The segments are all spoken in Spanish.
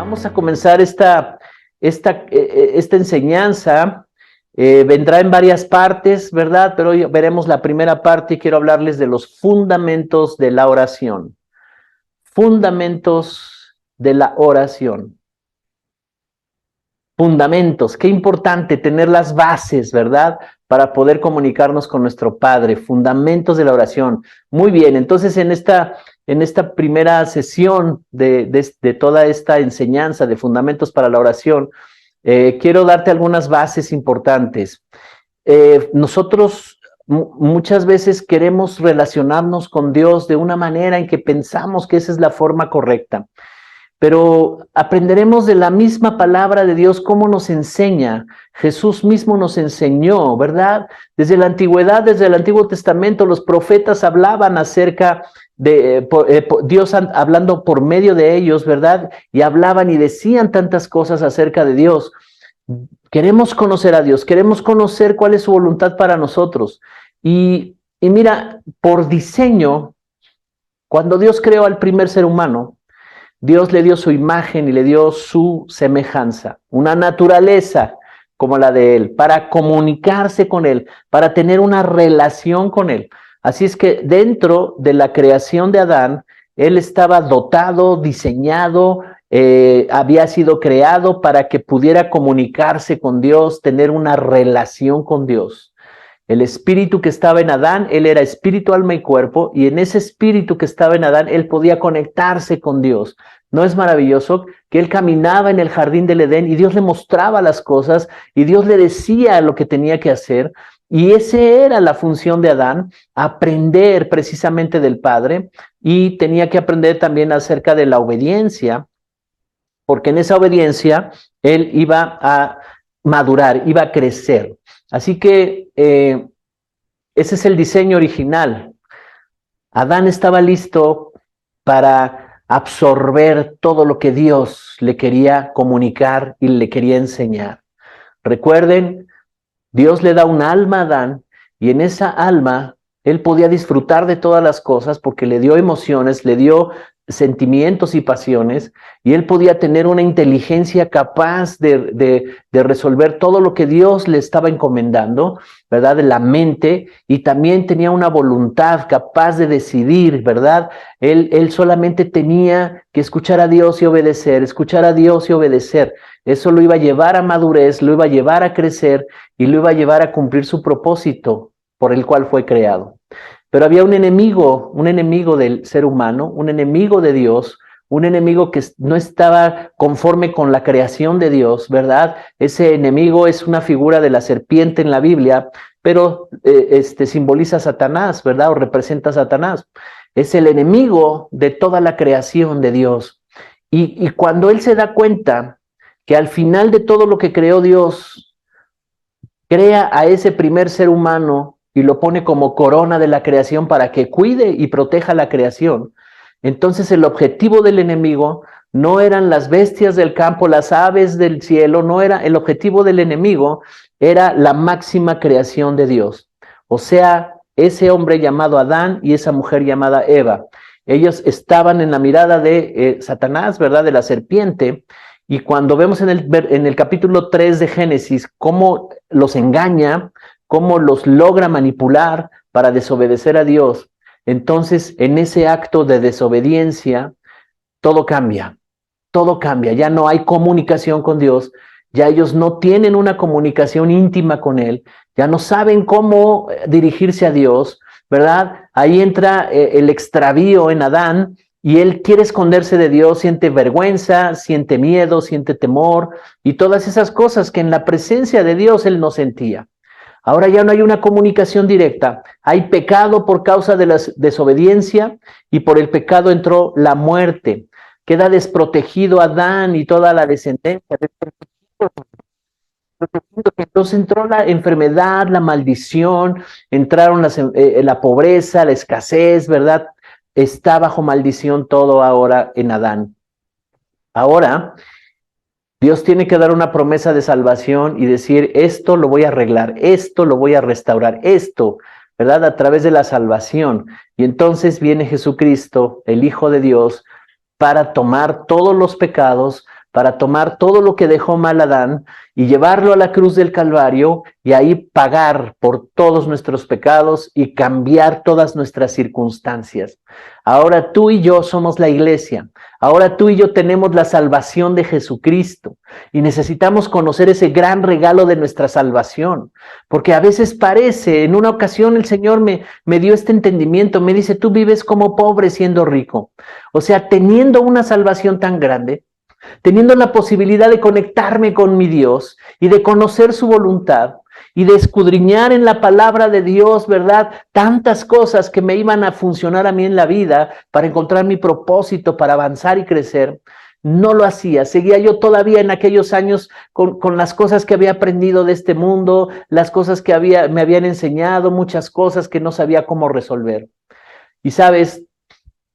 Vamos a comenzar esta enseñanza. Vendrá en varias partes, ¿verdad? Pero hoy veremos la primera parte y quiero hablarles de los fundamentos de la oración. Fundamentos de la oración. Fundamentos, qué importante tener las bases, ¿verdad? Para poder comunicarnos con nuestro Padre. Fundamentos de la oración. Muy bien, entonces en esta primera sesión de toda esta enseñanza de fundamentos para la oración, quiero darte algunas bases importantes. Nosotros muchas veces queremos relacionarnos con Dios de una manera en que pensamos que esa es la forma correcta. Pero aprenderemos de la misma palabra de Dios cómo nos enseña. Jesús mismo nos enseñó, ¿verdad? Desde la antigüedad, desde el Antiguo Testamento, los profetas hablaban acerca de Dios hablando por medio de ellos, ¿verdad? Y hablaban y decían tantas cosas acerca de Dios. Queremos conocer a Dios, queremos conocer cuál es su voluntad para nosotros. Y mira, por diseño, cuando Dios creó al primer ser humano, Dios le dio su imagen y le dio su semejanza, una naturaleza como la de Él, para comunicarse con Él, para tener una relación con Él. Así es que dentro de la creación de Adán, Él estaba dotado, diseñado, había sido creado para que pudiera comunicarse con Dios, tener una relación con Dios. El espíritu que estaba en Adán, él era espíritu, alma y cuerpo, y en ese espíritu que estaba en Adán, él podía conectarse con Dios. ¿No es maravilloso que él caminaba en el jardín del Edén y Dios le mostraba las cosas y Dios le decía lo que tenía que hacer? Y esa era la función de Adán, aprender precisamente del Padre, y tenía que aprender también acerca de la obediencia, porque en esa obediencia él iba a madurar, iba a crecer. Así que ese es el diseño original. Adán estaba listo para absorber todo lo que Dios le quería comunicar y le quería enseñar. Recuerden, Dios le da un alma a Adán y en esa alma él podía disfrutar de todas las cosas porque le dio emociones, le dio sentimientos y pasiones, y él podía tener una inteligencia capaz de resolver todo lo que Dios le estaba encomendando, ¿verdad? De la mente, y también tenía una voluntad capaz de decidir, ¿verdad? Él solamente tenía que escuchar a Dios y obedecer, escuchar a Dios y obedecer. Eso lo iba a llevar a madurez, lo iba a llevar a crecer y lo iba a llevar a cumplir su propósito por el cual fue creado. Pero había un enemigo del ser humano, un enemigo de Dios, un enemigo que no estaba conforme con la creación de Dios, ¿verdad? Ese enemigo es una figura de la serpiente en la Biblia, pero simboliza a Satanás, ¿verdad? O representa a Satanás. Es el enemigo de toda la creación de Dios. Y cuando él se da cuenta que al final de todo lo que creó Dios, crea a ese primer ser humano y lo pone como corona de la creación para que cuide y proteja la creación. Entonces el objetivo del enemigo no eran las bestias del campo, las aves del cielo, no era el objetivo del enemigo, era la máxima creación de Dios. O sea, ese hombre llamado Adán y esa mujer llamada Eva. Ellos estaban en la mirada de Satanás, ¿verdad? De la serpiente. Y cuando vemos en el capítulo 3 de Génesis cómo los engaña, cómo los logra manipular para desobedecer a Dios, entonces en ese acto de desobediencia todo cambia, ya no hay comunicación con Dios, ya ellos no tienen una comunicación íntima con Él, ya no saben cómo dirigirse a Dios, ¿verdad? Ahí entra el extravío en Adán, y él quiere esconderse de Dios, siente vergüenza, siente miedo, siente temor, y todas esas cosas que en la presencia de Dios él no sentía. Ahora ya no hay una comunicación directa, hay pecado por causa de la desobediencia, y por el pecado entró la muerte. Queda desprotegido Adán y toda la descendencia. Entonces entró la enfermedad, la maldición, entraron la pobreza, la escasez, ¿verdad? Está bajo maldición todo ahora en Adán. Ahora, Dios tiene que dar una promesa de salvación y decir, esto lo voy a arreglar, esto lo voy a restaurar, esto, ¿verdad? A través de la salvación. Y entonces viene Jesucristo, el Hijo de Dios, para tomar todos los pecados, para tomar todo lo que dejó mal Adán y llevarlo a la cruz del Calvario y ahí pagar por todos nuestros pecados y cambiar todas nuestras circunstancias. Ahora tú y yo somos la iglesia. Ahora tú y yo tenemos la salvación de Jesucristo y necesitamos conocer ese gran regalo de nuestra salvación, porque a veces parece, en una ocasión el Señor me dio este entendimiento, me dice, tú vives como pobre siendo rico. O sea, teniendo una salvación tan grande, teniendo la posibilidad de conectarme con mi Dios y de conocer su voluntad y de escudriñar en la palabra de Dios, ¿verdad? Tantas cosas que me iban a funcionar a mí en la vida para encontrar mi propósito, para avanzar y crecer. No lo hacía, seguía yo todavía en aquellos años con las cosas que había aprendido de este mundo, las cosas que me habían enseñado, muchas cosas que no sabía cómo resolver. Y sabes,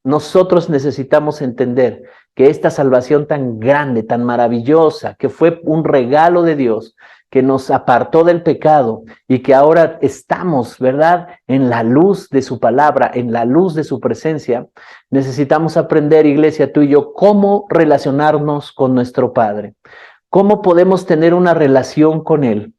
nosotros necesitamos entender que esta salvación tan grande, tan maravillosa, que fue un regalo de Dios, que nos apartó del pecado y que ahora estamos, ¿verdad?, en la luz de su palabra, en la luz de su presencia, necesitamos aprender, iglesia, tú y yo, cómo relacionarnos con nuestro Padre, cómo podemos tener una relación con Él.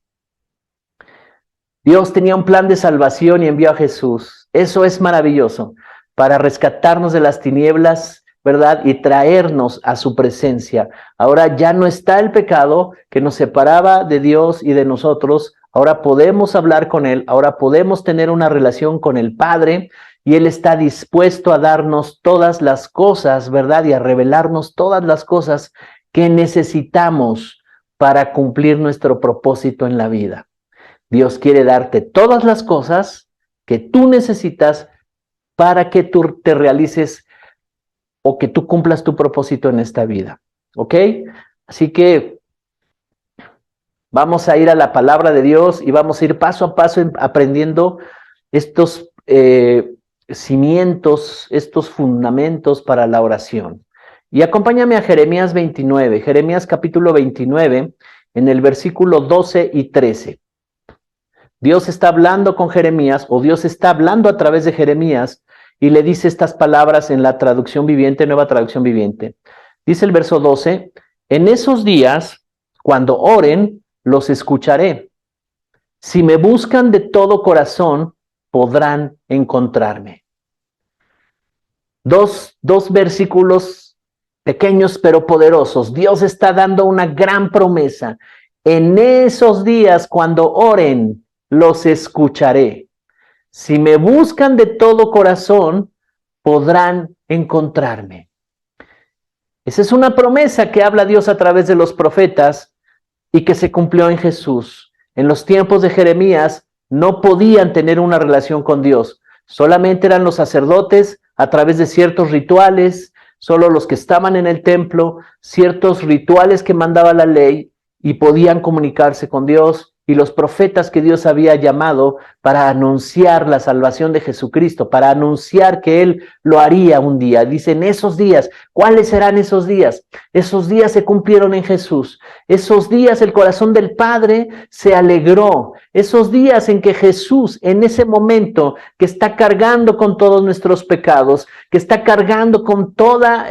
Dios tenía un plan de salvación y envió a Jesús. Eso es maravilloso, para rescatarnos de las tinieblas, ¿verdad? Y traernos a su presencia. Ahora ya no está el pecado que nos separaba de Dios y de nosotros. Ahora podemos hablar con Él, ahora podemos tener una relación con el Padre y Él está dispuesto a darnos todas las cosas, ¿verdad? Y a revelarnos todas las cosas que necesitamos para cumplir nuestro propósito en la vida. Dios quiere darte todas las cosas que tú necesitas para que tú te realices o que tú cumplas tu propósito en esta vida, ¿ok? Así que vamos a ir a la palabra de Dios y vamos a ir paso a paso aprendiendo estos cimientos, estos fundamentos para la oración. Y acompáñame a Jeremías 29, Jeremías capítulo 29, en el versículo 12 y 13. Dios está hablando con Jeremías, o Dios está hablando a través de Jeremías, y le dice estas palabras en la traducción viviente, nueva traducción viviente. Dice el verso 12, en esos días, cuando oren, los escucharé. Si me buscan de todo corazón, podrán encontrarme. Dos versículos pequeños pero poderosos. Dios está dando una gran promesa. En esos días, cuando oren, los escucharé. Si me buscan de todo corazón, podrán encontrarme. Esa es una promesa que habla Dios a través de los profetas y que se cumplió en Jesús. En los tiempos de Jeremías no podían tener una relación con Dios. Solamente eran los sacerdotes a través de ciertos rituales, solo los que estaban en el templo, ciertos rituales que mandaba la ley y podían comunicarse con Dios. Y los profetas que Dios había llamado para anunciar la salvación de Jesucristo, para anunciar que Él lo haría un día. Dicen esos días, ¿cuáles serán esos días? Esos días se cumplieron en Jesús. Esos días el corazón del Padre se alegró. Esos días en que Jesús, en ese momento que está cargando con todos nuestros pecados, que está cargando con toda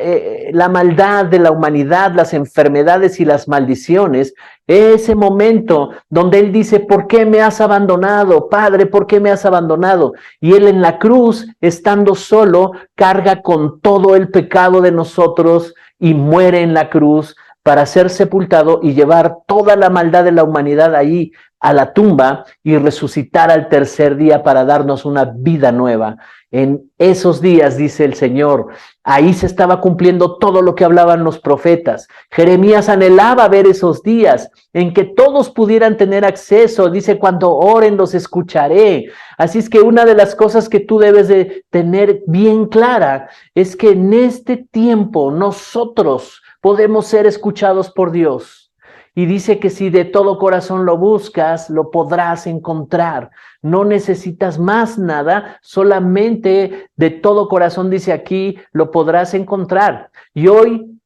la maldad de la humanidad, las enfermedades y las maldiciones, ese momento donde Él dice, ¿por qué me has abandonado? Padre, ¿por qué me has abandonado? Y Él en la cruz, estando solo, carga con todo el pecado de nosotros y muere en la cruz para ser sepultado y llevar toda la maldad de la humanidad ahí a la tumba y resucitar al tercer día para darnos una vida nueva. En esos días, dice el Señor, ahí se estaba cumpliendo todo lo que hablaban los profetas. Jeremías anhelaba ver esos días en que todos pudieran tener acceso. Dice, cuando oren los escucharé. Así es que una de las cosas que tú debes de tener bien clara es que en este tiempo nosotros podemos ser escuchados por Dios. Y dice que si de todo corazón lo buscas, lo podrás encontrar. No necesitas más nada, solamente de todo corazón, dice aquí, lo podrás encontrar. Y hoy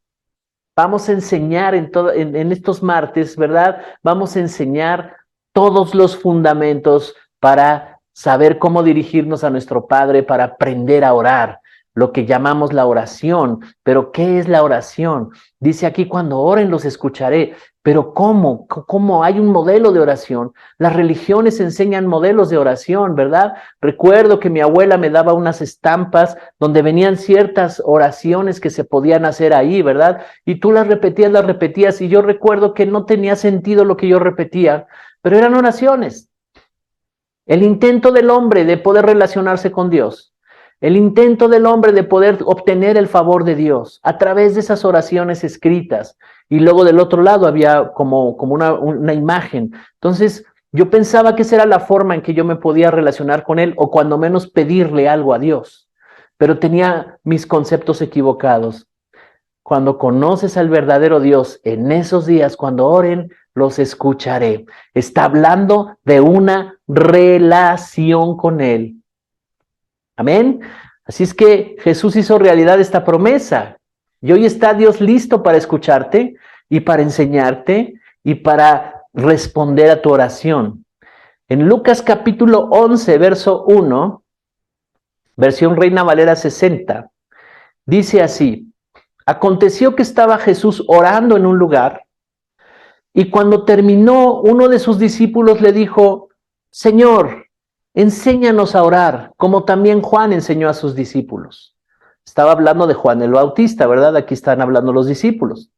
vamos a enseñar en estos martes, ¿verdad? Vamos a enseñar todos los fundamentos para saber cómo dirigirnos a nuestro Padre, para aprender a orar. lo que llamamos la oración. Pero ¿qué es la oración? Dice aquí, cuando oren los escucharé. Pero ¿cómo? ¿Cómo hay un modelo de oración? Las religiones enseñan modelos de oración, ¿verdad? Recuerdo que mi abuela me daba unas estampas donde venían ciertas oraciones que se podían hacer ahí, ¿verdad? Y tú las repetías, y yo recuerdo que no tenía sentido lo que yo repetía, pero eran oraciones. El intento del hombre de poder relacionarse con Dios, el intento del hombre de poder obtener el favor de Dios a través de esas oraciones escritas. Y luego del otro lado había como una imagen. Entonces yo pensaba que esa era la forma en que yo me podía relacionar con Él, o cuando menos pedirle algo a Dios. Pero tenía mis conceptos equivocados. Cuando conoces al verdadero Dios, en esos días, cuando oren, los escucharé. Está hablando de una relación con Él. Amén. Así es que Jesús hizo realidad esta promesa. Y hoy está Dios listo para escucharte y para enseñarte y para responder a tu oración. En Lucas capítulo 11, verso 1, versión Reina Valera 60, dice así: aconteció que estaba Jesús orando en un lugar, y cuando terminó, uno de sus discípulos le dijo: Señor, enséñanos a orar, como también Juan enseñó a sus discípulos. Estaba hablando de Juan el Bautista, ¿verdad? Aquí están hablando los discípulos,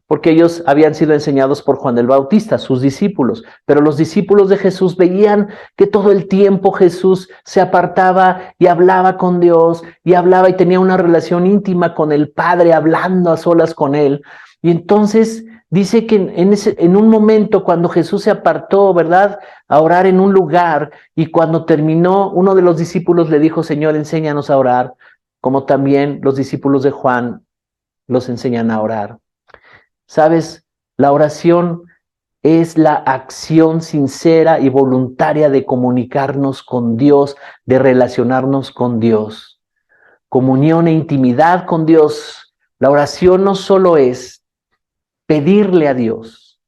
porque ellos habían sido enseñados por Juan el Bautista, sus discípulos. Pero los discípulos de Jesús veían que todo el tiempo Jesús se apartaba y hablaba con Dios, y hablaba y tenía una relación íntima con el Padre, hablando a solas con Él. Y entonces dice que en un momento, cuando Jesús se apartó, ¿verdad?, a orar en un lugar, y cuando terminó, uno de los discípulos le dijo: Señor, enséñanos a orar, como también los discípulos de Juan los enseñan a orar. ¿Sabes? La oración es la acción sincera y voluntaria de comunicarnos con Dios, de relacionarnos con Dios. Comunión e intimidad con Dios. La oración no solo es pedirle a Dios.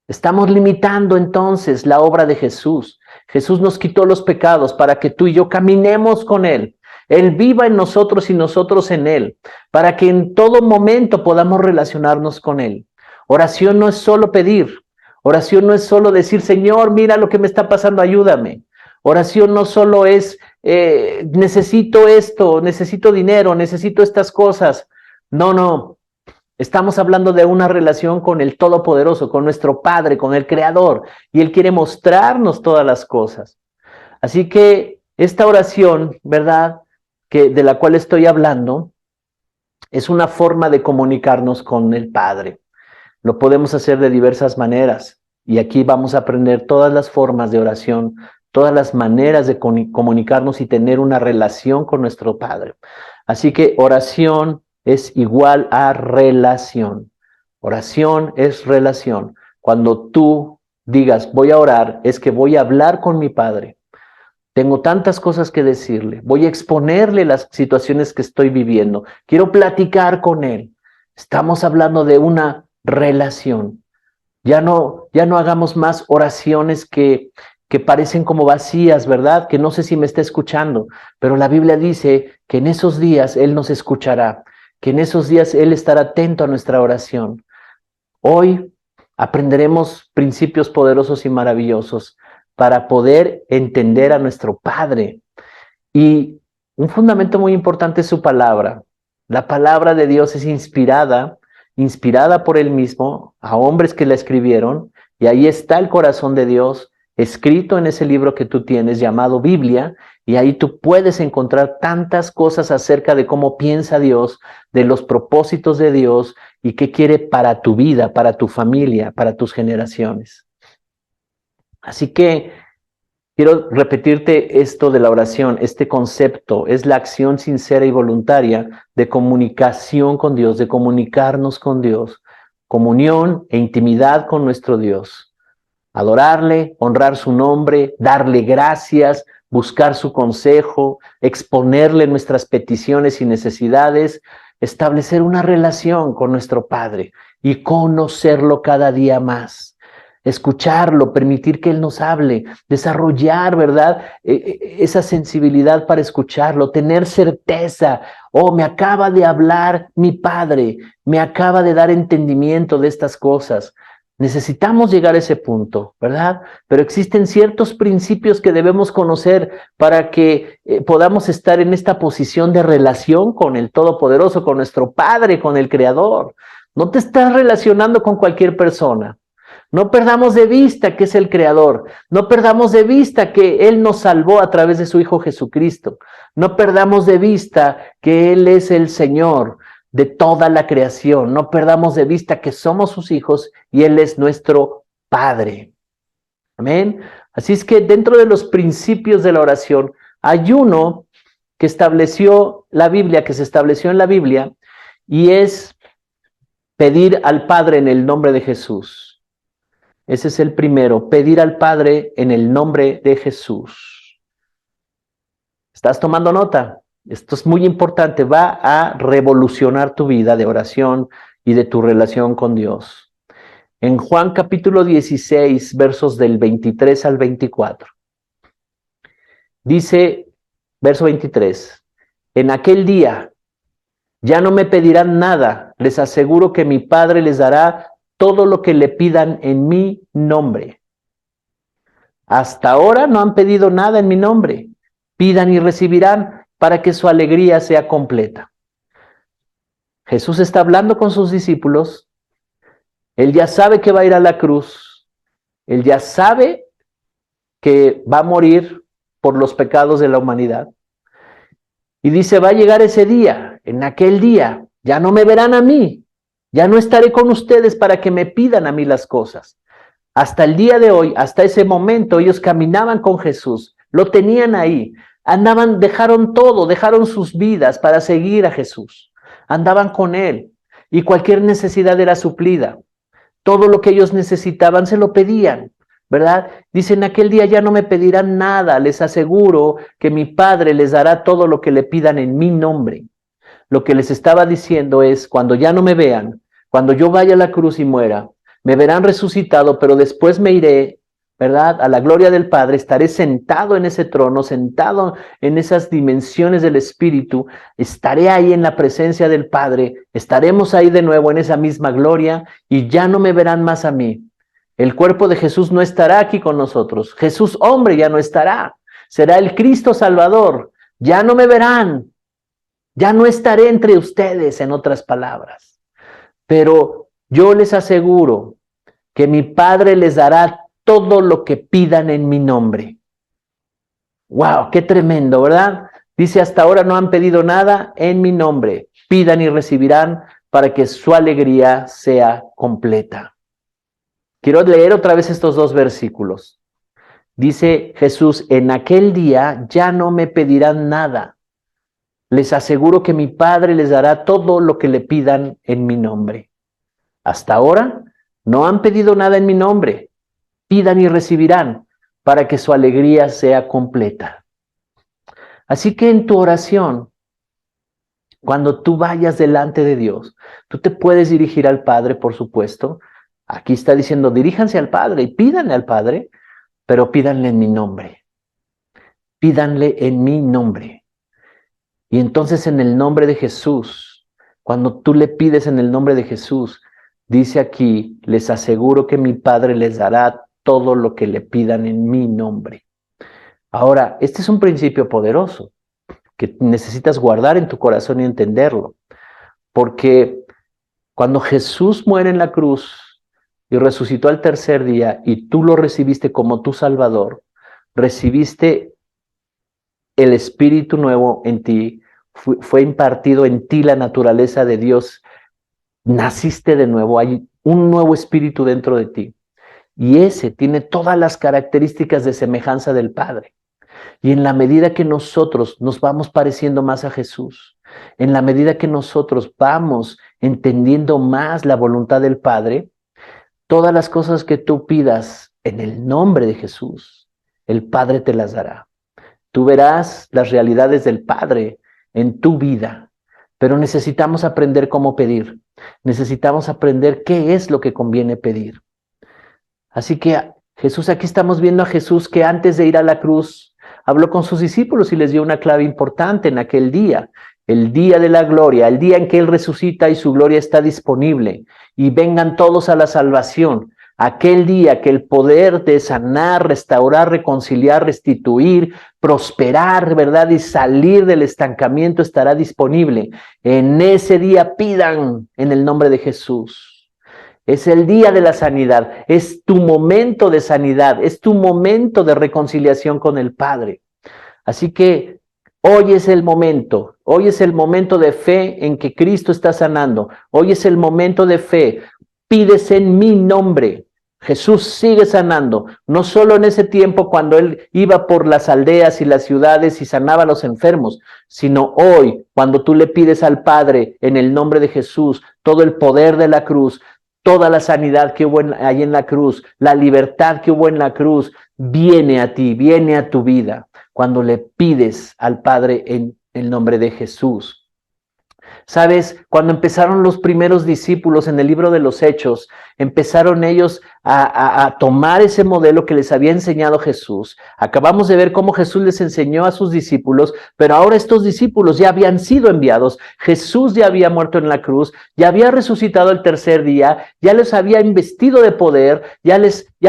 Estamos limitando entonces la obra de Jesús. Jesús nos quitó los pecados para que tú y yo caminemos con Él. Él viva en nosotros y nosotros en Él, para que en todo momento podamos relacionarnos con Él. Oración no es solo pedir. Oración no es solo decir: Señor, mira lo que me está pasando, ayúdame. Oración no solo es necesito esto, necesito dinero, necesito estas cosas. No. Estamos hablando de una relación con el Todopoderoso, con nuestro Padre, con el Creador, y Él quiere mostrarnos todas las cosas. Así que esta oración, ¿verdad?, de la cual estoy hablando, es una forma de comunicarnos con el Padre. Lo podemos hacer de diversas maneras, y aquí vamos a aprender todas las formas de oración, todas las maneras de comunicarnos y tener una relación con nuestro Padre. Así que oración es igual a relación. Oración es relación. Cuando tú digas: voy a orar, es que voy a hablar con mi Padre. Tengo tantas cosas que decirle. Voy a exponerle las situaciones que estoy viviendo. Quiero platicar con Él. Estamos hablando de una relación. Ya no hagamos más oraciones que parecen como vacías, ¿verdad? Que no sé si me está escuchando, pero la Biblia dice que en esos días Él nos escuchará, que en esos días Él estará atento a nuestra oración. Hoy aprenderemos principios poderosos y maravillosos para poder entender a nuestro Padre. Y un fundamento muy importante es su palabra. La palabra de Dios es inspirada por Él mismo, a hombres que la escribieron, y ahí está el corazón de Dios escrito en ese libro que tú tienes llamado Biblia, y ahí tú puedes encontrar tantas cosas acerca de cómo piensa Dios, de los propósitos de Dios y qué quiere para tu vida, para tu familia, para tus generaciones. Así que quiero repetirte esto de la oración. Este concepto es la acción sincera y voluntaria de comunicación con Dios, de comunicarnos con Dios, comunión e intimidad con nuestro Dios. Adorarle, honrar su nombre, darle gracias, buscar su consejo, exponerle nuestras peticiones y necesidades, establecer una relación con nuestro Padre y conocerlo cada día más. escucharlo, permitir que Él nos hable, desarrollar, ¿verdad? Esa sensibilidad para escucharlo, tener certeza. Oh, me acaba de hablar mi Padre, me acaba de dar entendimiento de estas cosas. Necesitamos llegar a ese punto, ¿verdad? Pero existen ciertos principios que debemos conocer para que podamos estar en esta posición de relación con el Todopoderoso, con nuestro Padre, con el Creador. No te estás relacionando con cualquier persona. No perdamos de vista que es el Creador. No perdamos de vista que Él nos salvó a través de su Hijo Jesucristo. No perdamos de vista que Él es el Señor de toda la creación. No perdamos de vista que somos sus hijos y Él es nuestro Padre. Amén. Así es que dentro de los principios de la oración hay uno que estableció la Biblia, que se estableció en la Biblia, y es pedir al Padre en el nombre de Jesús. Ese es el primero, pedir al Padre en el nombre de Jesús. ¿Estás tomando nota? Esto es muy importante, va a revolucionar tu vida de oración y de tu relación con Dios. En Juan capítulo 16, versos del 23 al 24. Dice, verso 23, en aquel día ya no me pedirán nada, les aseguro que mi Padre les dará todo lo que le pidan en mi nombre. Hasta ahora no han pedido nada en mi nombre. Pidan y recibirán para que su alegría sea completa. Jesús está hablando con sus discípulos. Él ya sabe que va a ir a la cruz. Él ya sabe que va a morir por los pecados de la humanidad. Y dice, va a llegar ese día, en aquel día, ya no me verán a mí, ya no estaré con ustedes para que me pidan a mí las cosas. Hasta el día de hoy, hasta ese momento, ellos caminaban con Jesús, lo tenían ahí, andaban, dejaron todo, dejaron sus vidas para seguir a Jesús, andaban con Él y cualquier necesidad era suplida. Todo lo que ellos necesitaban se lo pedían, ¿verdad? Dicen, aquel día ya no me pedirán nada, les aseguro que mi Padre les dará todo lo que le pidan en mi nombre. Lo que les estaba diciendo es, cuando ya no me vean, cuando yo vaya a la cruz y muera, me verán resucitado, pero después me iré, ¿verdad? A la gloria del Padre, estaré sentado en ese trono, sentado en esas dimensiones del Espíritu, estaré ahí en la presencia del Padre, estaremos ahí de nuevo en esa misma gloria y ya no me verán más a mí. El cuerpo de Jesús no estará aquí con nosotros. Jesús, hombre, ya no estará. Será el Cristo Salvador. Ya no me verán. Ya no estaré entre ustedes, en otras palabras. Pero yo les aseguro que mi Padre les dará todo lo que pidan en mi nombre. ¡Wow! ¡Qué tremendo!, ¿verdad? Dice, hasta ahora no han pedido nada en mi nombre. Pidan y recibirán para que su alegría sea completa. Quiero leer otra vez estos dos versículos. Dice Jesús, en aquel día ya no me pedirán nada. Les aseguro que mi Padre les dará todo lo que le pidan en mi nombre. Hasta ahora no han pedido nada en mi nombre. Pidan y recibirán para que su alegría sea completa. Así que en tu oración, cuando tú vayas delante de Dios, tú te puedes dirigir al Padre, por supuesto. Aquí está diciendo, diríjanse al Padre y pídanle al Padre, pero pídanle en mi nombre. Pídanle en mi nombre. Y entonces en el nombre de Jesús, cuando tú le pides en el nombre de Jesús, dice aquí, les aseguro que mi Padre les dará todo lo que le pidan en mi nombre. Ahora, este es un principio poderoso que necesitas guardar en tu corazón y entenderlo. Porque cuando Jesús muere en la cruz y resucitó al tercer día y tú lo recibiste como tu Salvador, recibiste el Espíritu nuevo en ti, fue impartido en ti la naturaleza de Dios, naciste de nuevo, hay un nuevo espíritu dentro de ti. Y ese tiene todas las características de semejanza del Padre. Y en la medida que nosotros nos vamos pareciendo más a Jesús, en la medida que nosotros vamos entendiendo más la voluntad del Padre, todas las cosas que tú pidas en el nombre de Jesús, el Padre te las dará. Tú verás las realidades del Padre en tu vida, pero necesitamos aprender cómo pedir. Necesitamos aprender qué es lo que conviene pedir. Así que Jesús, aquí estamos viendo a Jesús que antes de ir a la cruz habló con sus discípulos y les dio una clave importante en aquel día, el día de la gloria, el día en que Él resucita y su gloria está disponible y vengan todos a la salvación. Aquel día que el poder de sanar, restaurar, reconciliar, restituir, prosperar, ¿verdad? Y salir del estancamiento estará disponible. En ese día pidan en el nombre de Jesús. Es el día de la sanidad, es tu momento de sanidad, es tu momento de reconciliación con el Padre. Así que hoy es el momento de fe en que Cristo está sanando, hoy es el momento de fe, pides en mi nombre. Jesús sigue sanando, no solo en ese tiempo cuando Él iba por las aldeas y las ciudades y sanaba a los enfermos, sino hoy, cuando tú le pides al Padre en el nombre de Jesús, todo el poder de la cruz, toda la sanidad que hubo ahí en la cruz, la libertad que hubo en la cruz, viene a ti, viene a tu vida, cuando le pides al Padre en el nombre de Jesús. ¿Sabes? Cuando empezaron los primeros discípulos en el libro de los Hechos, empezaron ellos a tomar ese modelo que les había enseñado Jesús. Acabamos de ver cómo Jesús les enseñó a sus discípulos, pero ahora estos discípulos ya habían sido enviados. Jesús ya había muerto en la cruz, ya había resucitado el tercer día, ya les había investido de poder, ya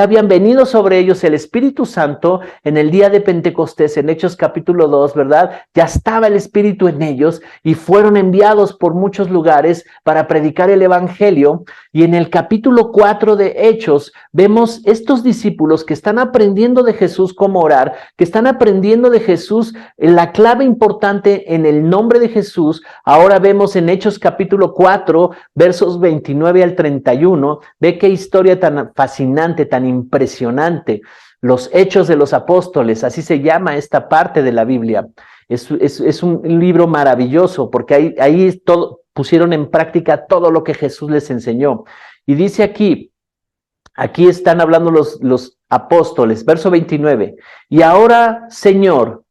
habían venido sobre ellos el Espíritu Santo en el día de Pentecostés, en Hechos capítulo 2, ¿verdad? Ya estaba el Espíritu en ellos y fueron enviados por muchos lugares para predicar el Evangelio. Y en el capítulo 4 de Hechos vemos estos discípulos que están aprendiendo de Jesús cómo orar, que están aprendiendo de Jesús la clave importante en el nombre de Jesús. Ahora vemos en Hechos capítulo 4, versos 29 al 31, ve qué historia tan fascinante, tan impresionante. Los Hechos de los Apóstoles, así se llama esta parte de la Biblia. Es un libro maravilloso porque ahí pusieron en práctica todo lo que Jesús les enseñó. Y dice aquí están hablando los apóstoles, verso 29. Y ahora, Señor,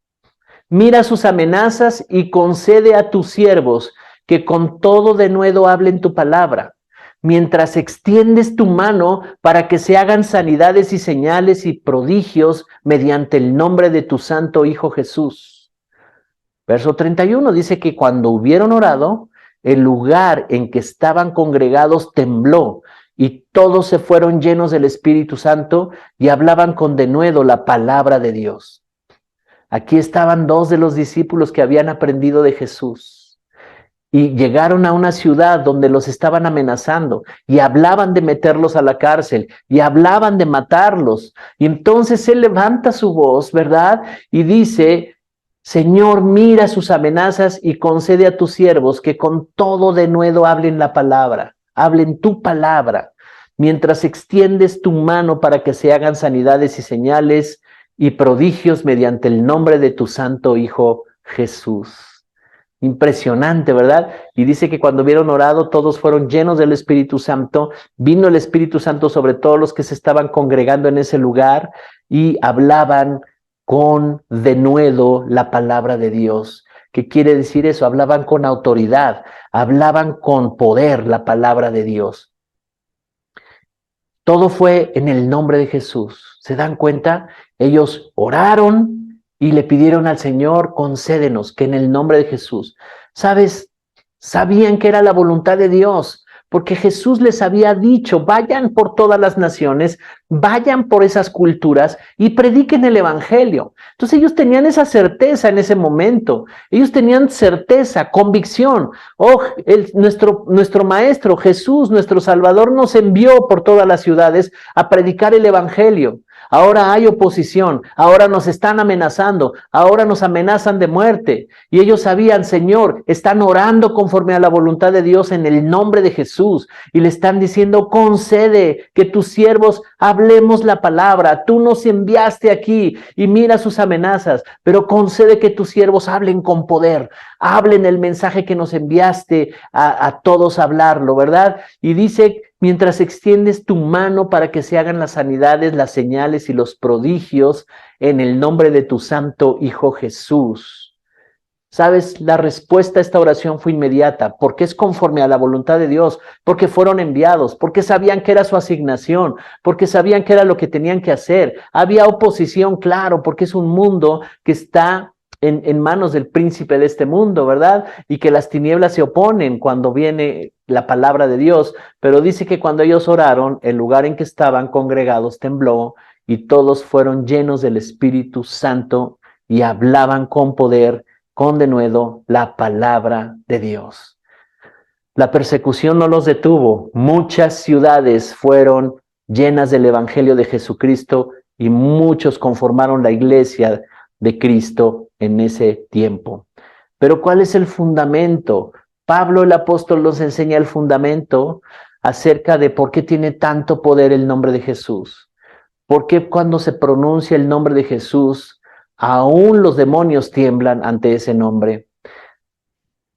mira sus amenazas y concede a tus siervos que con todo denuedo hablen tu palabra, mientras extiendes tu mano para que se hagan sanidades y señales y prodigios mediante el nombre de tu santo Hijo Jesús. Verso 31 dice que cuando hubieron orado, el lugar en que estaban congregados tembló y todos se fueron llenos del Espíritu Santo y hablaban con denuedo la palabra de Dios. Aquí estaban dos de los discípulos que habían aprendido de Jesús y llegaron a una ciudad donde los estaban amenazando y hablaban de meterlos a la cárcel y hablaban de matarlos. Y entonces él levanta su voz, ¿verdad? Y dice: Señor, mira sus amenazas y concede a tus siervos que con todo denuedo hablen la palabra, hablen tu palabra, mientras extiendes tu mano para que se hagan sanidades y señales y prodigios mediante el nombre de tu santo Hijo Jesús. Impresionante, ¿verdad? Y dice que cuando hubieron orado, todos fueron llenos del Espíritu Santo. Vino el Espíritu Santo sobre todos los que se estaban congregando en ese lugar y hablaban con denuedo la palabra de Dios. ¿Qué quiere decir eso? Hablaban con autoridad, hablaban con poder la palabra de Dios. Todo fue en el nombre de Jesús. ¿Se dan cuenta? Ellos oraron y le pidieron al Señor: concédenos que en el nombre de Jesús. ¿Sabes? Sabían que era la voluntad de Dios, porque Jesús les había dicho: vayan por todas las naciones, vayan por esas culturas y prediquen el Evangelio. Entonces ellos tenían esa certeza en ese momento, ellos tenían certeza, convicción. Nuestro Maestro Jesús, nuestro Salvador, nos envió por todas las ciudades a predicar el Evangelio. Ahora hay oposición, ahora nos están amenazando, ahora nos amenazan de muerte. Y ellos sabían: Señor, están orando conforme a la voluntad de Dios en el nombre de Jesús. Y le están diciendo: concede que tus siervos hablemos la palabra. Tú nos enviaste aquí y mira sus amenazas, pero concede que tus siervos hablen con poder, hablen el mensaje que nos enviaste a todos hablarlo, ¿verdad? Y dice: mientras extiendes tu mano para que se hagan las sanidades, las señales y los prodigios en el nombre de tu santo Hijo Jesús. ¿Sabes? La respuesta a esta oración fue inmediata, porque es conforme a la voluntad de Dios, porque fueron enviados, porque sabían que era su asignación, porque sabían que era lo que tenían que hacer. Había oposición, claro, porque es un mundo que está en manos del príncipe de este mundo, ¿verdad? Y que las tinieblas se oponen cuando viene la palabra de Dios, pero dice que cuando ellos oraron, el lugar en que estaban congregados tembló y todos fueron llenos del Espíritu Santo y hablaban con poder, con denuedo, la palabra de Dios. La persecución no los detuvo. Muchas ciudades fueron llenas del Evangelio de Jesucristo y muchos conformaron la iglesia de Cristo en ese tiempo. Pero ¿cuál es el fundamento? Pablo el apóstol nos enseña el fundamento acerca de por qué tiene tanto poder el nombre de Jesús. ¿Por qué cuando se pronuncia el nombre de Jesús, aún los demonios tiemblan ante ese nombre?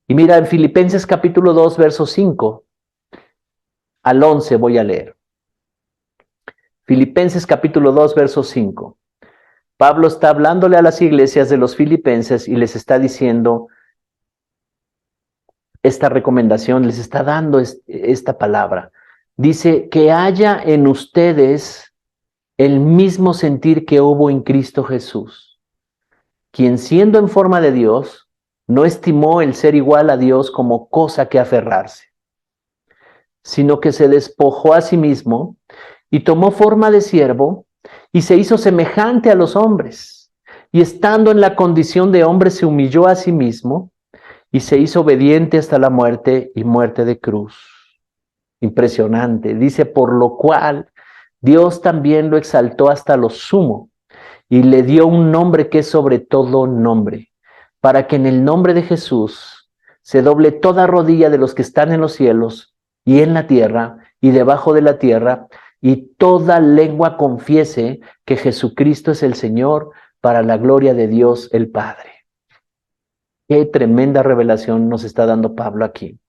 Y mira, en Filipenses capítulo 2, verso 5 al 11 voy a leer. Filipenses capítulo 2, verso 5. Pablo está hablándole a las iglesias de los filipenses y les está diciendo esta recomendación, les está dando esta palabra. Dice, que haya en ustedes el mismo sentir que hubo en Cristo Jesús, quien siendo en forma de Dios, no estimó el ser igual a Dios como cosa que aferrarse, sino que se despojó a sí mismo y tomó forma de siervo y se hizo semejante a los hombres. Y estando en la condición de hombre se humilló a sí mismo y se hizo obediente hasta la muerte y muerte de cruz. Impresionante. Dice, por lo cual Dios también lo exaltó hasta lo sumo y le dio un nombre que es sobre todo nombre, para que en el nombre de Jesús se doble toda rodilla de los que están en los cielos y en la tierra y debajo de la tierra, y toda lengua confiese que Jesucristo es el Señor, para la gloria de Dios el Padre. Qué tremenda revelación nos está dando Pablo aquí.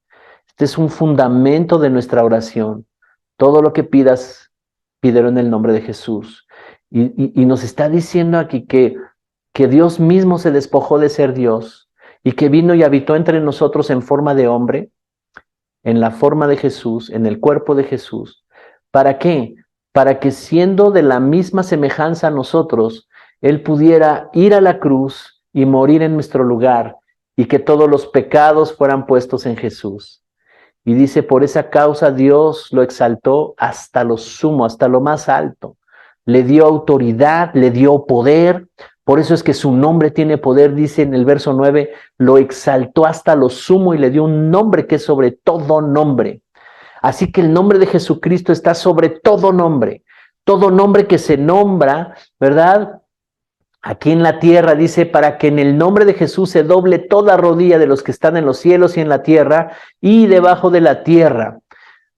Este es un fundamento de nuestra oración. Todo lo que pidas, pídelo en el nombre de Jesús. Y nos está diciendo aquí que Dios mismo se despojó de ser Dios y que vino y habitó entre nosotros en forma de hombre, en la forma de Jesús, en el cuerpo de Jesús. ¿Para qué? Para que siendo de la misma semejanza a nosotros, Él pudiera ir a la cruz y morir en nuestro lugar y que todos los pecados fueran puestos en Jesús. Y dice, por esa causa Dios lo exaltó hasta lo sumo, hasta lo más alto. Le dio autoridad, le dio poder. Por eso es que su nombre tiene poder, dice en el verso 9, lo exaltó hasta lo sumo y le dio un nombre que es sobre todo nombre. Así que el nombre de Jesucristo está sobre todo nombre que se nombra, ¿verdad? Aquí en la tierra dice, para que en el nombre de Jesús se doble toda rodilla de los que están en los cielos y en la tierra y debajo de la tierra.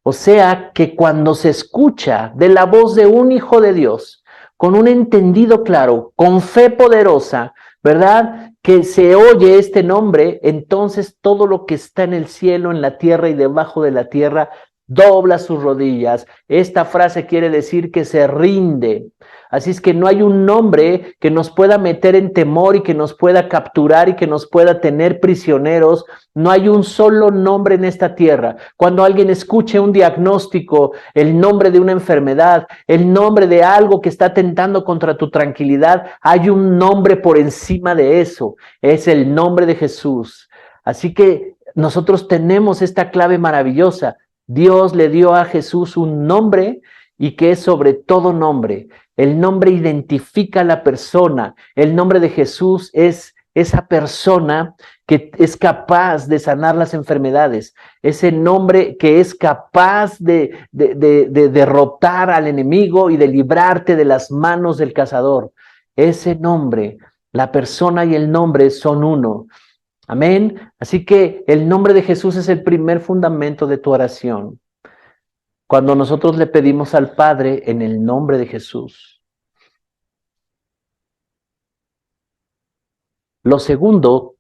O sea que cuando se escucha de la voz de un hijo de Dios, con un entendido claro, con fe poderosa, ¿verdad? Que se oye este nombre, entonces todo lo que está en el cielo, en la tierra y debajo de la tierra, dobla sus rodillas. Esta frase quiere decir que se rinde. Así es que no hay un nombre que nos pueda meter en temor y que nos pueda capturar y que nos pueda tener prisioneros. No hay un solo nombre en esta tierra. Cuando alguien escuche un diagnóstico, el nombre de una enfermedad, el nombre de algo que está atentando contra tu tranquilidad, hay un nombre por encima de eso. Es el nombre de Jesús. Así que nosotros tenemos esta clave maravillosa. Dios le dio a Jesús un nombre y que es sobre todo nombre. El nombre identifica a la persona. El nombre de Jesús es esa persona que es capaz de sanar las enfermedades. Ese nombre que es capaz de derrotar al enemigo y de librarte de las manos del cazador. Ese nombre, la persona y el nombre son uno. Amén. Así que el nombre de Jesús es el primer fundamento de tu oración. Cuando nosotros le pedimos al Padre en el nombre de Jesús. Lo segundo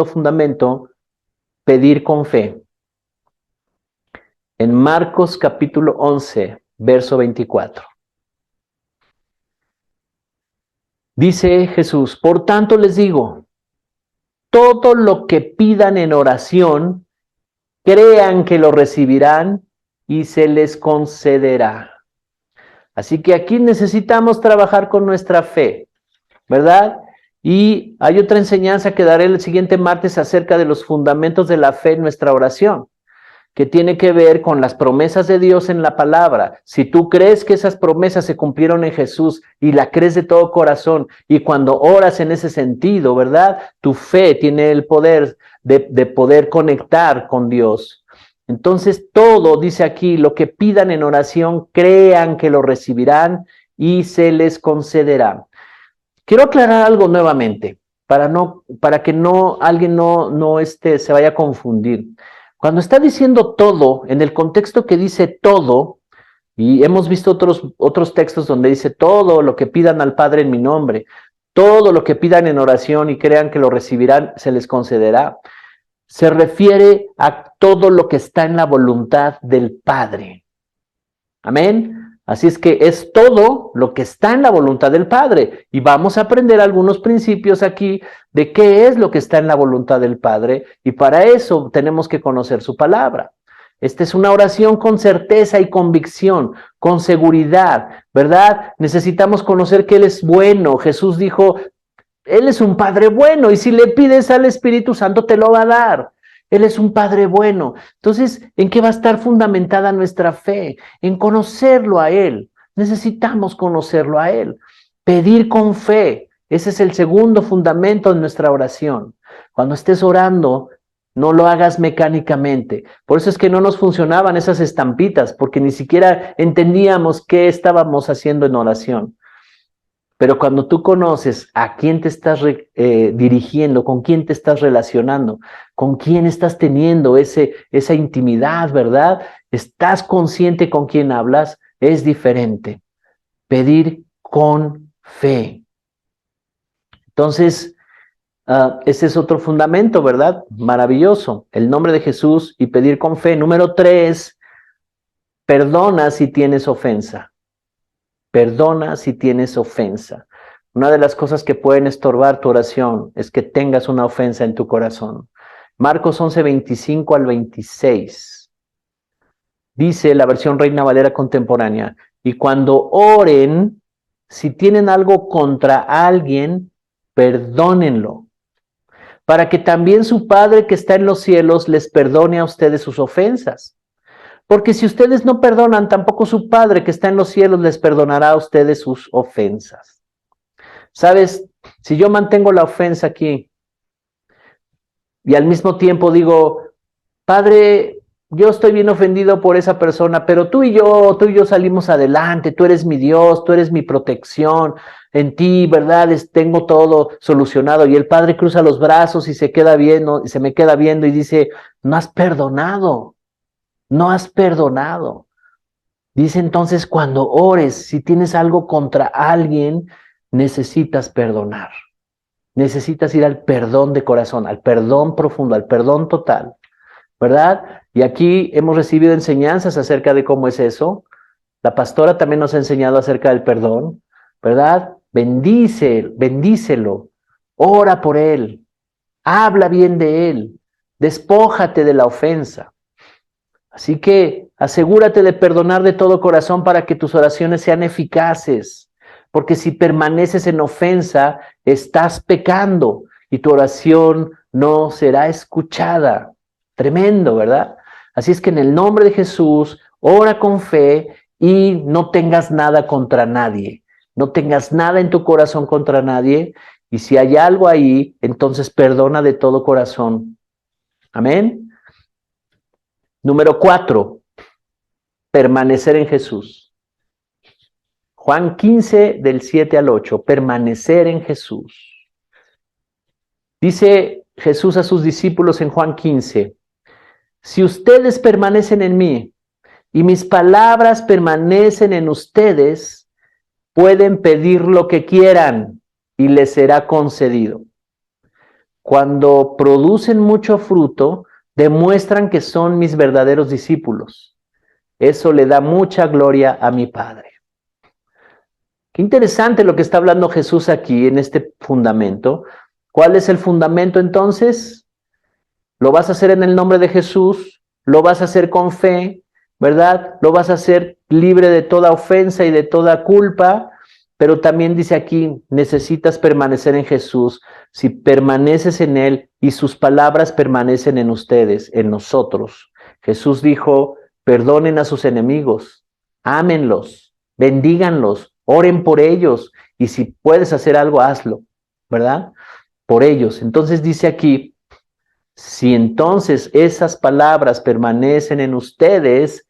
fundamento, pedir con fe. En Marcos capítulo 11, verso 24. Dice Jesús, por tanto les digo, todo lo que pidan en oración, crean que lo recibirán y se les concederá. Así que aquí necesitamos trabajar con nuestra fe, ¿verdad? Y hay otra enseñanza que daré el siguiente martes acerca de los fundamentos de la fe en nuestra oración, que tiene que ver con las promesas de Dios en la palabra. Si tú crees que esas promesas se cumplieron en Jesús y la crees de todo corazón, y cuando oras en ese sentido, ¿verdad? Tu fe tiene el poder de poder conectar con Dios. Entonces todo, dice aquí, lo que pidan en oración, crean que lo recibirán y se les concederá. Quiero aclarar algo nuevamente, para que alguien se vaya a confundir. Cuando está diciendo todo, en el contexto que dice todo, y hemos visto otros textos donde dice todo lo que pidan al Padre en mi nombre, todo lo que pidan en oración y crean que lo recibirán, se les concederá. Se refiere a todo lo que está en la voluntad del Padre. Amén. Así es que es todo lo que está en la voluntad del Padre. Y vamos a aprender algunos principios aquí de qué es lo que está en la voluntad del Padre. Y para eso tenemos que conocer su palabra. Esta es una oración con certeza y convicción, con seguridad, ¿verdad? Necesitamos conocer que Él es bueno. Jesús dijo, Él es un Padre bueno, y si le pides al Espíritu Santo te lo va a dar. Él es un Padre bueno. Entonces, ¿en qué va a estar fundamentada nuestra fe? En conocerlo a Él. Necesitamos conocerlo a Él. Pedir con fe. Ese es el segundo fundamento de nuestra oración. Cuando estés orando, no lo hagas mecánicamente. Por eso es que no nos funcionaban esas estampitas, porque ni siquiera entendíamos qué estábamos haciendo en oración. Pero cuando tú conoces a quién te estás dirigiendo, con quién te estás relacionando, con quién estás teniendo esa intimidad, ¿verdad? Estás consciente con quién hablas, es diferente. Pedir con fe. Entonces, ese es otro fundamento, ¿verdad? Maravilloso. El nombre de Jesús y pedir con fe. Número 3, perdona si tienes ofensa. Perdona si tienes ofensa. Una de las cosas que pueden estorbar tu oración es que tengas una ofensa en tu corazón. Marcos 11, 25 al 26. Dice la versión Reina Valera contemporánea, y cuando oren, si tienen algo contra alguien, perdónenlo, para que también su Padre que está en los cielos les perdone a ustedes sus ofensas. Porque si ustedes no perdonan, tampoco su Padre que está en los cielos les perdonará a ustedes sus ofensas. ¿Sabes? Si yo mantengo la ofensa aquí y al mismo tiempo digo, Padre, yo estoy bien ofendido por esa persona, pero tú y yo salimos adelante, tú eres mi Dios, tú eres mi protección, en ti, ¿verdad? Tengo todo solucionado. Y el Padre cruza los brazos y se me queda viendo y dice, no has perdonado. No has perdonado. Dice entonces, cuando ores, si tienes algo contra alguien, necesitas perdonar. Necesitas ir al perdón de corazón, al perdón profundo, al perdón total, ¿verdad? Y aquí hemos recibido enseñanzas acerca de cómo es eso. La pastora también nos ha enseñado acerca del perdón, ¿verdad? Bendícelo, ora por él, habla bien de él, despójate de la ofensa. Así que asegúrate de perdonar de todo corazón para que tus oraciones sean eficaces, porque si permaneces en ofensa, estás pecando y tu oración no será escuchada. Tremendo, ¿verdad? Así es que en el nombre de Jesús, ora con fe y no tengas nada contra nadie. No tengas nada en tu corazón contra nadie. Y si hay algo ahí, entonces perdona de todo corazón. Amén. Número 4, permanecer en Jesús. Juan 15, del 7 al 8, permanecer en Jesús. Dice Jesús a sus discípulos en Juan 15, si ustedes permanecen en mí y mis palabras permanecen en ustedes, pueden pedir lo que quieran y les será concedido. Cuando producen mucho fruto, demuestran que son mis verdaderos discípulos. Eso le da mucha gloria a mi Padre. Qué interesante lo que está hablando Jesús aquí en este fundamento, ¿Cuál es el fundamento entonces? Lo vas a hacer en el nombre de Jesús, lo vas a hacer con fe, ¿verdad? Lo vas a hacer libre de toda ofensa y de toda culpa, pero también dice aquí, necesitas permanecer en Jesús. Si permaneces en Él y sus palabras permanecen en ustedes, en nosotros. Jesús dijo, perdonen a sus enemigos, ámenlos, bendíganlos, oren por ellos, y si puedes hacer algo, hazlo, ¿verdad? Por ellos. Entonces dice aquí, si entonces esas palabras permanecen en ustedes,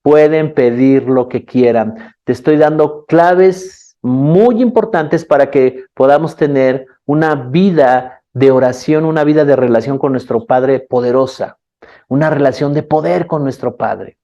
pueden pedir lo que quieran. Te estoy dando claves muy importantes para que podamos tener una vida de oración, una vida de relación con nuestro Padre poderosa, una relación de poder con nuestro Padre.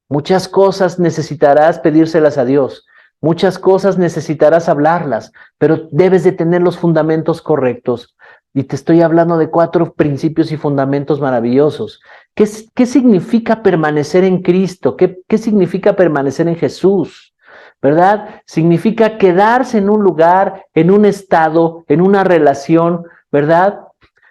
Muchas cosas necesitarás pedírselas a Dios, muchas cosas necesitarás hablarlas, pero debes de tener los fundamentos correctos. Y te estoy hablando de 4 principios y fundamentos maravillosos. ¿Qué significa permanecer en Cristo? ¿Qué significa permanecer en Jesús? ¿Verdad? Significa quedarse en un lugar, en un estado, en una relación, ¿verdad?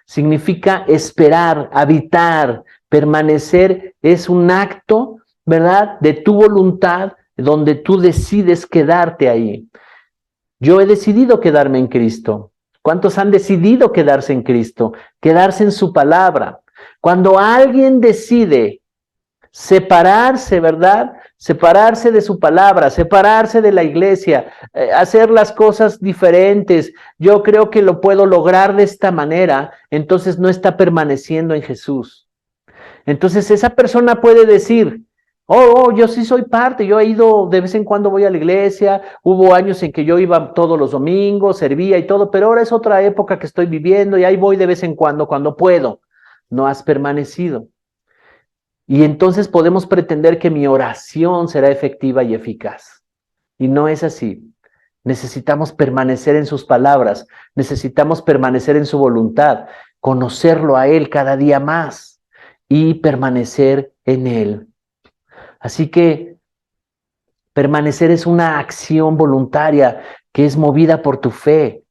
Significa esperar, habitar, permanecer es un acto, ¿verdad? De tu voluntad, donde tú decides quedarte ahí. Yo he decidido quedarme en Cristo. ¿Cuántos han decidido quedarse en Cristo? Quedarse en su palabra. Cuando alguien decide separarse, ¿verdad? Separarse de su palabra, separarse de la iglesia, hacer las cosas diferentes. Yo creo que lo puedo lograr de esta manera, entonces no está permaneciendo en Jesús. Entonces esa persona puede decir, yo sí soy parte, yo he ido, de vez en cuando voy a la iglesia, hubo años en que yo iba todos los domingos, servía y todo, pero ahora es otra época que estoy viviendo y ahí voy de vez en cuando puedo. No has permanecido. Y entonces podemos pretender que mi oración será efectiva y eficaz. Y no es así. Necesitamos permanecer en sus palabras, necesitamos permanecer en su voluntad, conocerlo a Él cada día más y permanecer en Él. Así que permanecer es una acción voluntaria que es movida por tu fe.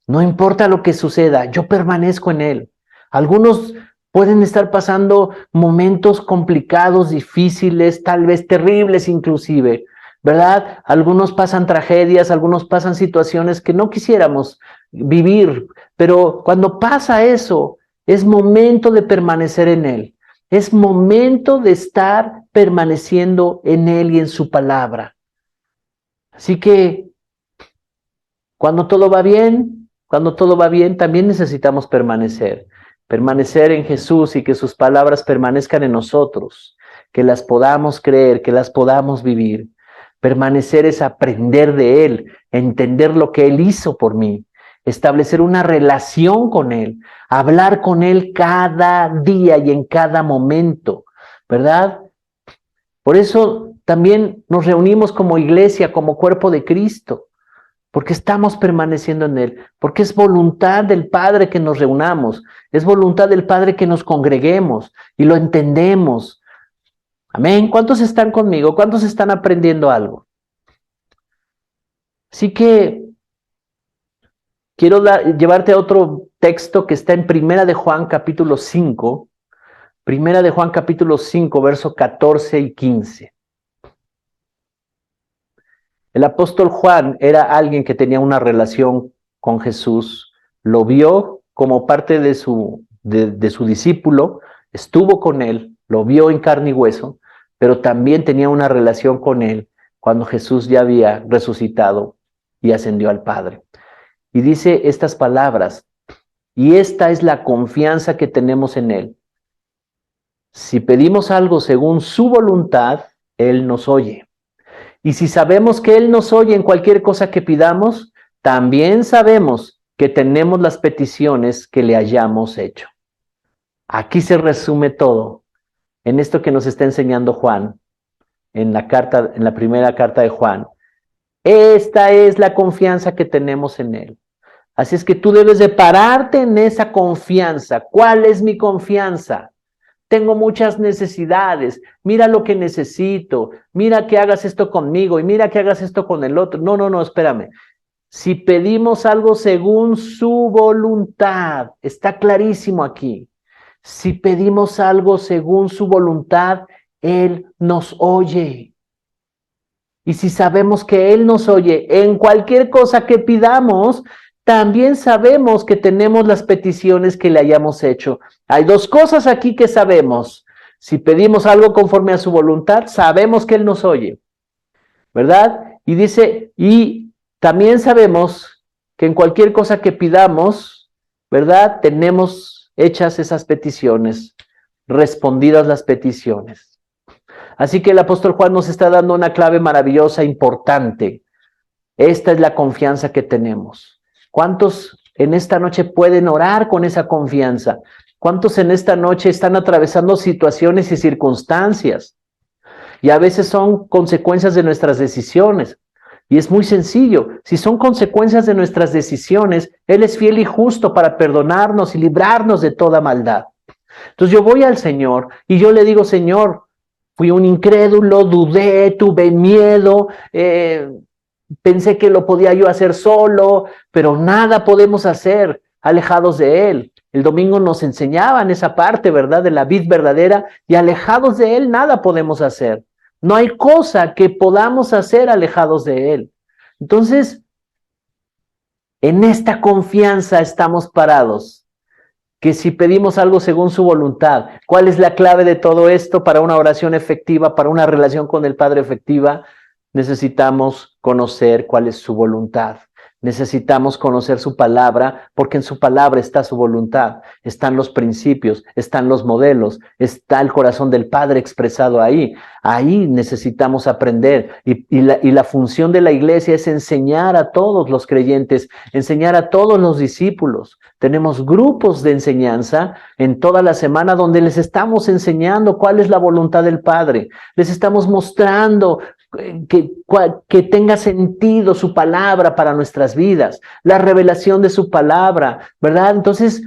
No importa lo que suceda, yo permanezco en Él. Algunos pueden estar pasando momentos complicados, difíciles, tal vez terribles inclusive, ¿verdad? Algunos pasan tragedias, algunos pasan situaciones que no quisiéramos vivir, pero cuando pasa eso, es momento de permanecer en Él. Es momento de estar permaneciendo en Él y en su palabra. Así que cuando todo va bien, también necesitamos permanecer. Permanecer en Jesús y que sus palabras permanezcan en nosotros, que las podamos creer, que las podamos vivir. Permanecer es aprender de Él, entender lo que Él hizo por mí, establecer una relación con Él, hablar con Él cada día y en cada momento, ¿verdad? Por eso también nos reunimos como iglesia, como cuerpo de Cristo, porque estamos permaneciendo en Él, porque es voluntad del Padre que nos reunamos, es voluntad del Padre que nos congreguemos y lo entendemos. Amén. ¿Cuántos están conmigo? ¿Cuántos están aprendiendo algo? Así que quiero llevarte a otro texto que está en Primera de Juan capítulo 5, Primera de Juan capítulo 5, verso 14 y 15. El apóstol Juan era alguien que tenía una relación con Jesús, lo vio como parte de su discípulo, estuvo con él, lo vio en carne y hueso, pero también tenía una relación con él cuando Jesús ya había resucitado y ascendió al Padre. Y dice estas palabras, y esta es la confianza que tenemos en Él. Si pedimos algo según su voluntad, Él nos oye. Y si sabemos que Él nos oye en cualquier cosa que pidamos, también sabemos que tenemos las peticiones que le hayamos hecho. Aquí se resume todo en esto que nos está enseñando Juan, en la primera carta de Juan. Esta es la confianza que tenemos en Él. Así es que tú debes de pararte en esa confianza. ¿Cuál es mi confianza? Tengo muchas necesidades. Mira lo que necesito. Mira que hagas esto conmigo y mira que hagas esto con el otro. No, espérame. si pedimos algo según su voluntad, está clarísimo aquí. Si pedimos algo según su voluntad, Él nos oye. Y si sabemos que Él nos oye en cualquier cosa que pidamos, también sabemos que tenemos las peticiones que le hayamos hecho. Hay dos cosas aquí que sabemos. Si pedimos algo conforme a su voluntad, sabemos que Él nos oye, ¿verdad? Y dice, y también sabemos que en cualquier cosa que pidamos, ¿verdad? Tenemos hechas esas peticiones, respondidas las peticiones. Así que el apóstol Juan nos está dando una clave maravillosa, importante. Esta es la confianza que tenemos. ¿Cuántos en esta noche pueden orar con esa confianza? ¿Cuántos en esta noche están atravesando situaciones y circunstancias? Y a veces son consecuencias de nuestras decisiones. Y es muy sencillo. Si son consecuencias de nuestras decisiones, Él es fiel y justo para perdonarnos y librarnos de toda maldad. Entonces yo voy al Señor y yo le digo, Señor, fui un incrédulo, dudé, tuve miedo, pensé que lo podía yo hacer solo, pero nada podemos hacer alejados de Él. El domingo nos enseñaban esa parte, ¿verdad? De la vid verdadera, y alejados de Él nada podemos hacer. No hay cosa que podamos hacer alejados de Él. Entonces, en esta confianza estamos parados, que si pedimos algo según su voluntad, ¿cuál es la clave de todo esto para una oración efectiva, para una relación con el Padre efectiva? Necesitamos conocer cuál es su voluntad. Necesitamos conocer su palabra, porque en su palabra está su voluntad, están los principios, están los modelos, está el corazón del Padre expresado ahí. Ahí necesitamos aprender. Y la función de la iglesia es enseñar a todos los creyentes, enseñar a todos los discípulos. Tenemos grupos de enseñanza en toda la semana donde les estamos enseñando cuál es la voluntad del Padre. Les estamos mostrando que tenga sentido su palabra para nuestras vidas, la revelación de su palabra, ¿verdad? Entonces,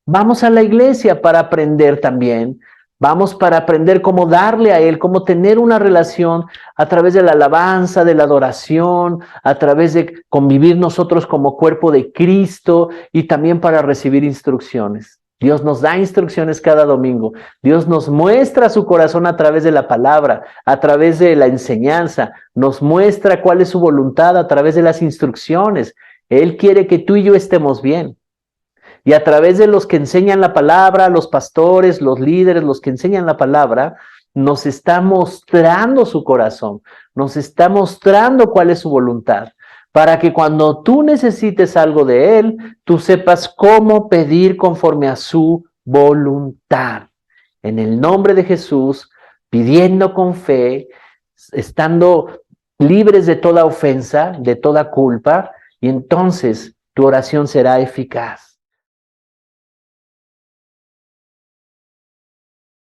vamos a la iglesia para aprender también, vamos para aprender cómo darle a Él, cómo tener una relación a través de la alabanza, de la adoración, a través de convivir nosotros como cuerpo de Cristo y también para recibir instrucciones. Dios nos da instrucciones cada domingo. Dios nos muestra su corazón a través de la palabra, a través de la enseñanza. Nos muestra cuál es su voluntad a través de las instrucciones. Él quiere que tú y yo estemos bien. Y a través de los que enseñan la palabra, los pastores, los líderes, los que enseñan la palabra, nos está mostrando su corazón. Nos está mostrando cuál es su voluntad, para que cuando tú necesites algo de Él, tú sepas cómo pedir conforme a su voluntad. En el nombre de Jesús, pidiendo con fe, estando libres de toda ofensa, de toda culpa, y entonces tu oración será eficaz.